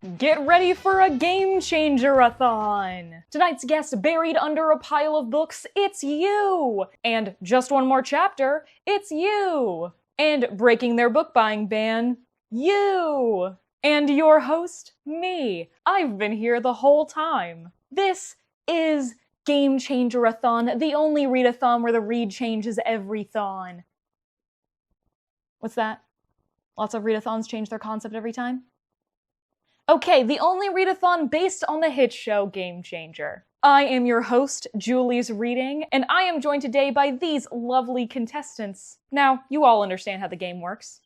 Get ready for a game changer-a-thon! Tonight's guest buried under a pile of books, it's you! And just one more chapter, it's you! And breaking their book buying ban, you! And your host, me. I've been here the whole time. This is Game Changer-a-thon, the only readathon where the read changes every thon. What's that? Lots of readathons change their concept every time? Okay, the only readathon based on the hit show Game Changer. I am your host, Julie's Reading, and I am joined today by these lovely contestants. Now, you all understand how the game works.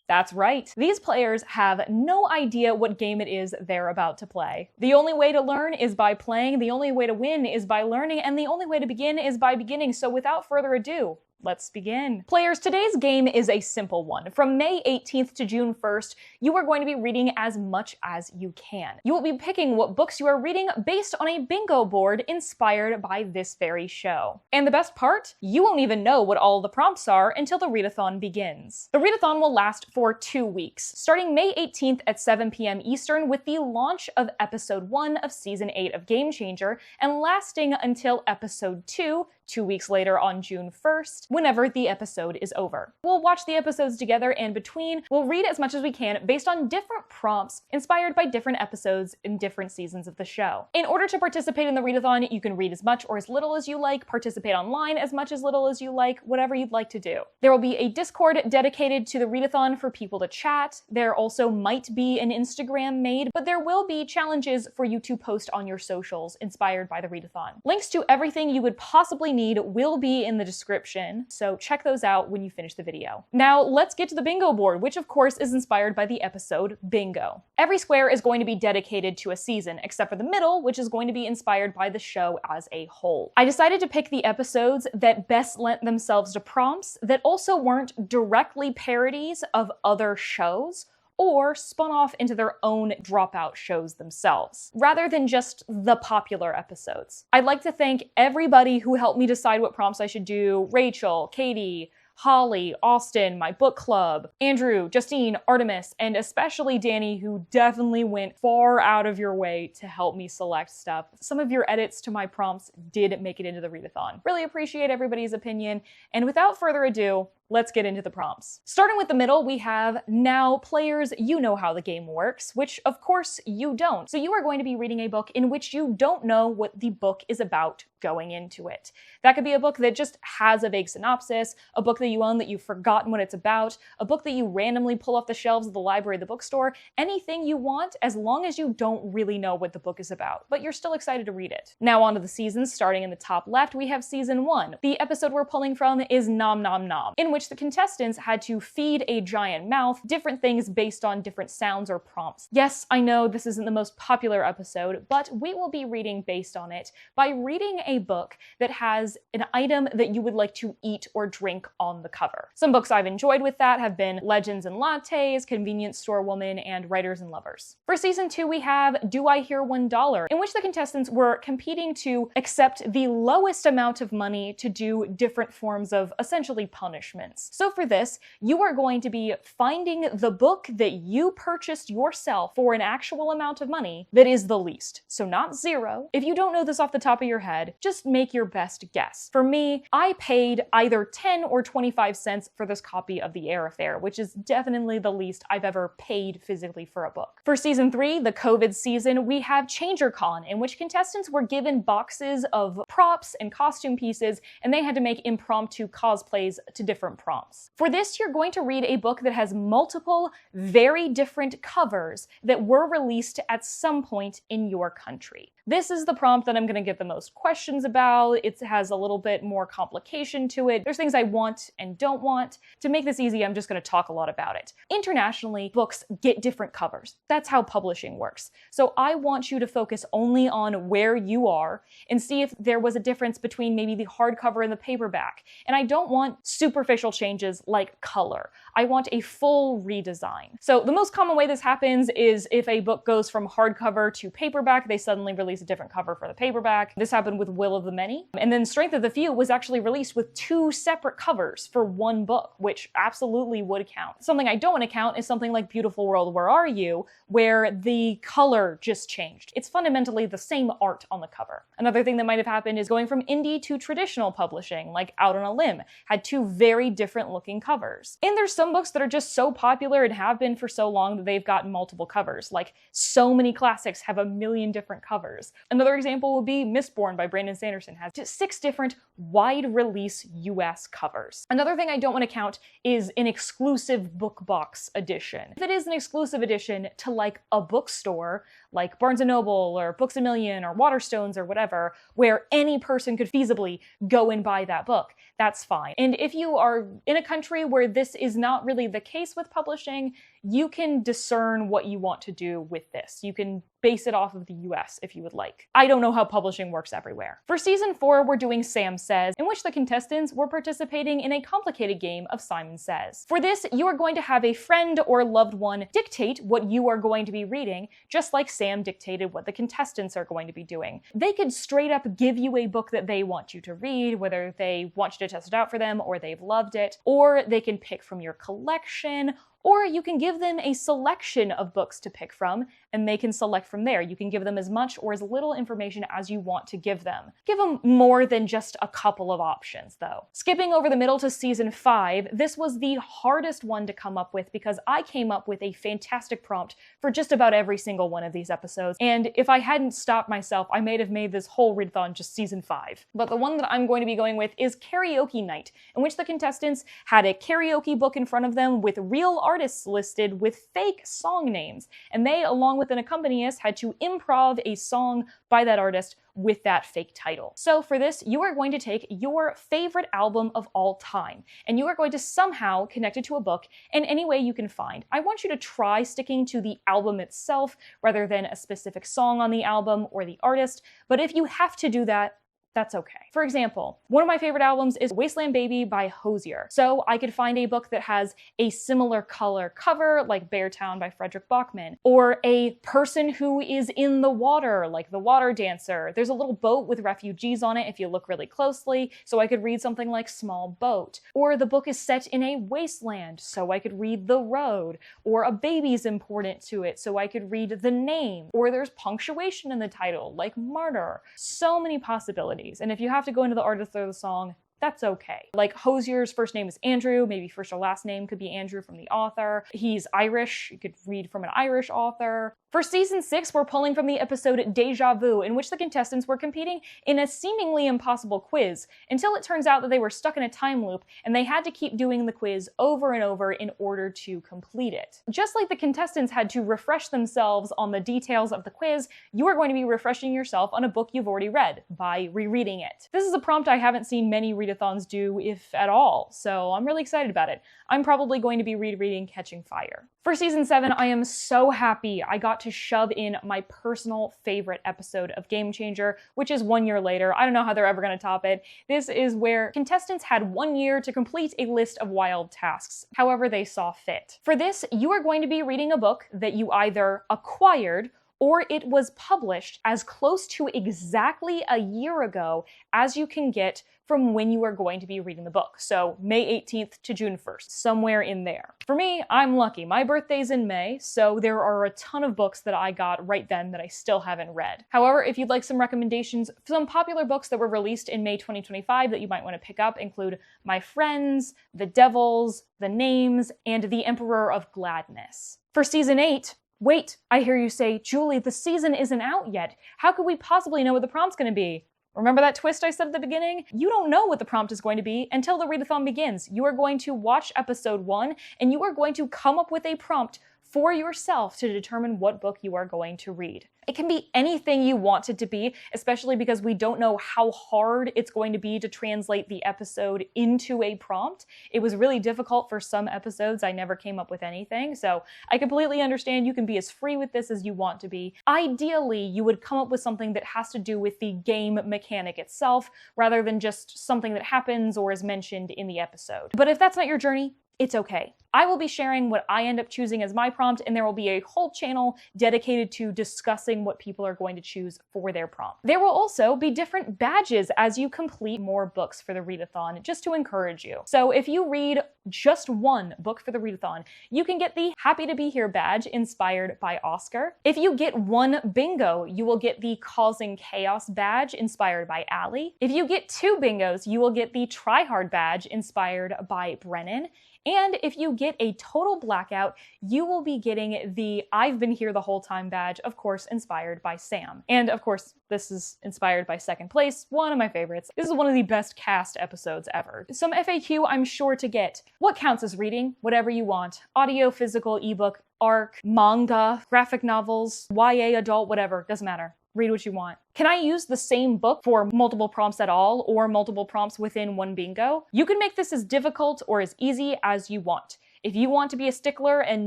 That's right. These players have no idea what game it is they're about to play. The only way to learn is by playing, the only way to win is by learning, and the only way to begin is by beginning. So without further ado, let's begin. Players, today's game is a simple one. From May 18th to June 1st, you are going to be reading as much as you can. You will be picking what books you are reading based on a bingo board inspired by this very show. And the best part? You won't even know what all the prompts are until the readathon begins. The readathon will last for 2 weeks, starting May 18th at 7 p.m. Eastern with the launch of Episode 1 of Season 8 of Game Changer, and lasting until Episode 2, 2 weeks later on June 1st, whenever the episode is over. We'll watch the episodes together, and between, we'll read as much as we can based on different prompts inspired by different episodes in different seasons of the show. In order to participate in the readathon, you can read as much or as little as you like, participate online as much as little as you like, whatever you'd like to do. There will be a Discord dedicated to the readathon for people to chat. There also might be an Instagram made, but there will be challenges for you to post on your socials inspired by the readathon. Links to everything you would possibly need will be in the description, so check those out when you finish the video. Now let's get to the bingo board, which of course is inspired by the episode Bingo. Every square is going to be dedicated to a season, except for the middle, which is going to be inspired by the show as a whole. I decided to pick the episodes that best lent themselves to prompts that also weren't directly parodies of other shows, or spun off into their own dropout shows themselves, rather than just the popular episodes. I'd like to thank everybody who helped me decide what prompts I should do: Rachel, Katie, Holly, Austin, my book club, Andrew, Justine, Artemis, and especially Danny, who definitely went far out of your way to help me select stuff. Some of your edits to my prompts did make it into the readathon. Really appreciate everybody's opinion, and without further ado, let's get into the prompts. Starting with the middle, we have, now players, you know how the game works, which of course you don't. So you are going to be reading a book in which you don't know what the book is about going into it. That could be a book that just has a vague synopsis, a book that you own that you've forgotten what it's about, a book that you randomly pull off the shelves of the library or the bookstore, anything you want as long as you don't really know what the book is about, but you're still excited to read it. Now onto the seasons. Starting in the top left, we have Season 1. The episode we're pulling from is Nom Nom Nom, in which the contestants had to feed a giant mouth different things based on different sounds or prompts. Yes, I know this isn't the most popular episode, but we will be reading based on it by reading a book that has an item that you would like to eat or drink on the cover. Some books I've enjoyed with that have been Legends and Lattes, Convenience Store Woman, and Writers and Lovers. For Season 2, we have Do I Hear $1, in which the contestants were competing to accept the lowest amount of money to do different forms of essentially punishments. So for this, you are going to be finding the book that you purchased yourself for an actual amount of money that is the least. So not zero. If you don't know this off the top of your head, just make your best guess. For me, I paid either 10 or 25 cents for this copy of The Air Affair, which is definitely the least I've ever paid physically for a book. For Season 3, the COVID season, we have ChangerAThon, in which contestants were given boxes of props and costume pieces, and they had to make impromptu cosplays to different prompts. For this, you're going to read a book that has multiple, very different covers that were released at some point in your country. This is the prompt that I'm going to get the most questions about. It has a little bit more complication to it. There's things I want and don't want. To make this easy, I'm just going to talk a lot about it. Internationally, books get different covers. That's how publishing works. So I want you to focus only on where you are and see if there was a difference between maybe the hardcover and the paperback. And I don't want superficial changes like color. I want a full redesign. So the most common way this happens is if a book goes from hardcover to paperback, they suddenly release release a different cover for the paperback. This happened with Will of the Many. And then Strength of the Few was actually released with 2 separate covers for one book, which absolutely would count. Something I don't want to count is something like Beautiful World, Where Are You?, where the color just changed. It's fundamentally the same art on the cover. Another thing that might have happened is going from indie to traditional publishing, like Out on a Limb, had 2 very different looking covers. And there's some books that are just so popular and have been for so long that they've gotten multiple covers. Like, so many classics have a million different covers. Another example would be Mistborn by Brandon Sanderson, has just 6 different wide release US covers. Another thing I don't want to count is an exclusive book box edition. If it is an exclusive edition to like a bookstore, like Barnes & Noble or Books A Million or Waterstones or whatever, where any person could feasibly go and buy that book, that's fine. And if you are in a country where this is not really the case with publishing, you can discern what you want to do with this. You can base it off of the US if you would like. I don't know how publishing works everywhere. For season 4, we're doing Sam Says, in which the contestants were participating in a complicated game of Simon Says. For this, you are going to have a friend or loved one dictate what you are going to be reading, just like Sam dictated what the contestants are going to be doing. They could straight up give you a book that they want you to read, whether they want you to test it out for them or they've loved it, or they can pick from your collection, or you can give them a selection of books to pick from, and they can select from there. You can give them as much or as little information as you want to give them. Give them more than just a couple of options, though. Skipping over the middle to season 5, this was the hardest one to come up with because I came up with a fantastic prompt for just about every single one of these episodes, and if I hadn't stopped myself, I may have made this whole readathon just season 5. But the one that I'm going to be going with is Karaoke Night, in which the contestants had a karaoke book in front of them with real artists listed with fake song names, and they, along with an accompanist, had to improv a song by that artist with that fake title. So for this, you are going to take your favorite album of all time, and you are going to somehow connect it to a book in any way you can find. I want you to try sticking to the album itself rather than a specific song on the album or the artist, but if you have to do that, that's okay. For example, one of my favorite albums is Wasteland Baby by Hozier. So I could find a book that has a similar color cover, like Beartown by Frederick Bachman, or a person who is in the water, like The Water Dancer. There's a little boat with refugees on it if you look really closely, so I could read something like Small Boat. Or the book is set in a wasteland, so I could read The Road. Or a baby's important to it, so I could read The Name. Or there's punctuation in the title, like Martyr. So many possibilities. And if you have to go into the artist or the song, that's okay. Like Hozier's first name is Andrew, maybe first or last name could be Andrew from the author. He's Irish, you could read from an Irish author. For season 6, we're pulling from the episode Deja Vu, in which the contestants were competing in a seemingly impossible quiz, until it turns out that they were stuck in a time loop and they had to keep doing the quiz over and over in order to complete it. Just like the contestants had to refresh themselves on the details of the quiz, you are going to be refreshing yourself on a book you've already read by rereading it. This is a prompt I haven't seen many readathons do, if at all, so I'm really excited about it. I'm probably going to be rereading Catching Fire. For season 7, I am so happy I got to shove in my personal favorite episode of Game Changer, which is 1 year later. I don't know how they're ever going to top it. This is where contestants had 1 year to complete a list of wild tasks, however they saw fit. For this, you are going to be reading a book that you either acquired or it was published as close to exactly a year ago as you can get from when you are going to be reading the book. So May 18th to June 1st, somewhere in there. For me, I'm lucky. My birthday's in May, so there are a ton of books that I got right then that I still haven't read. However, if you'd like some recommendations, some popular books that were released in May 2025 that you might want to pick up include My Friends, The Devils, The Names, and The Emperor of Gladness. For season 8, wait, I hear you say, Julie, the season isn't out yet. How could we possibly know what the prompt's going to be? Remember that twist I said at the beginning? You don't know what the prompt is going to be until the readathon begins. You are going to watch episode 1, and you are going to come up with a prompt for yourself to determine what book you are going to read. It can be anything you want it to be, especially because we don't know how hard it's going to be to translate the episode into a prompt. It was really difficult for some episodes. I never came up with anything, so I completely understand you can be as free with this as you want to be. Ideally, you would come up with something that has to do with the game mechanic itself, rather than just something that happens or is mentioned in the episode. But if that's not your journey, it's okay. I will be sharing what I end up choosing as my prompt, and there will be a whole channel dedicated to discussing what people are going to choose for their prompt. There will also be different badges as you complete more books for the Readathon, just to encourage you. So if you read just one book for the Readathon, you can get the Happy to Be Here badge inspired by Oscar. If you get one bingo, you will get the Causing Chaos badge inspired by Allie. If you get 2 bingos, you will get the Try Hard badge inspired by Brennan. And if you get a total blackout, you will be getting the I've Been Here the Whole Time badge, of course, inspired by Sam. And of course, this is inspired by Second Place, one of my favorites. This is one of the best cast episodes ever. Some FAQ I'm sure to get. What counts as reading? Whatever you want. Audio, physical, ebook, ARC, manga, graphic novels, YA, adult, whatever, doesn't matter. Read what you want. Can I use the same book for multiple prompts at all, or multiple prompts within one bingo? You can make this as difficult or as easy as you want. If you want to be a stickler and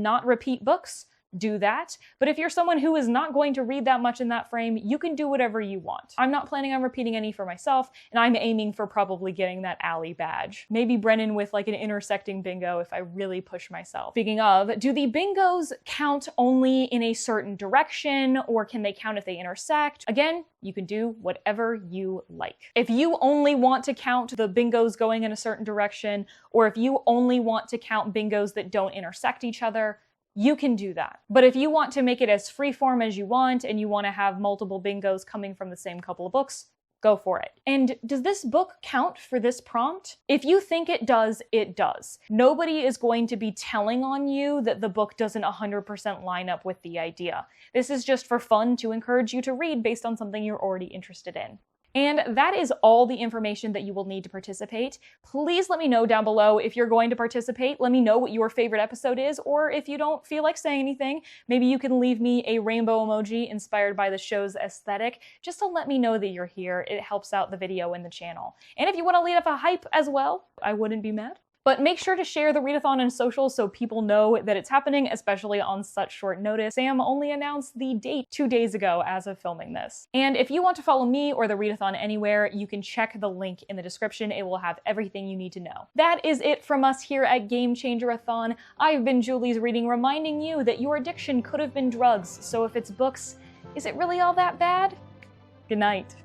not repeat books, do that. But if you're someone who is not going to read that much in that frame, you can do whatever you want. I'm not planning on repeating any for myself, and I'm aiming for probably getting that Allie badge. Maybe Brennan with like an intersecting bingo if I really push myself. Speaking of, do the bingos count only in a certain direction, or can they count if they intersect? Again, you can do whatever you like. If you only want to count the bingos going in a certain direction, or if you only want to count bingos that don't intersect each other, you can do that. But if you want to make it as freeform as you want, and you want to have multiple bingos coming from the same couple of books, go for it. And does this book count for this prompt? If you think it does, it does. Nobody is going to be telling on you that the book doesn't 100% line up with the idea. This is just for fun to encourage you to read based on something you're already interested in. And that is all the information that you will need to participate. Please let me know down below if you're going to participate. Let me know what your favorite episode is, or if you don't feel like saying anything, maybe you can leave me a rainbow emoji inspired by the show's aesthetic, just to let me know that you're here. It helps out the video and the channel. And if you want to lead up a hype as well, I wouldn't be mad. But make sure to share the Readathon in social so people know that it's happening, especially on such short notice. Sam only announced the date 2 days ago as of filming this. And if you want to follow me or the Readathon anywhere, you can check the link in the description. It will have everything you need to know. That is it from us here at ChangerAThon. I've been Julie's Reading, reminding you that your addiction could have been drugs, so if it's books, is it really all that bad? Good night.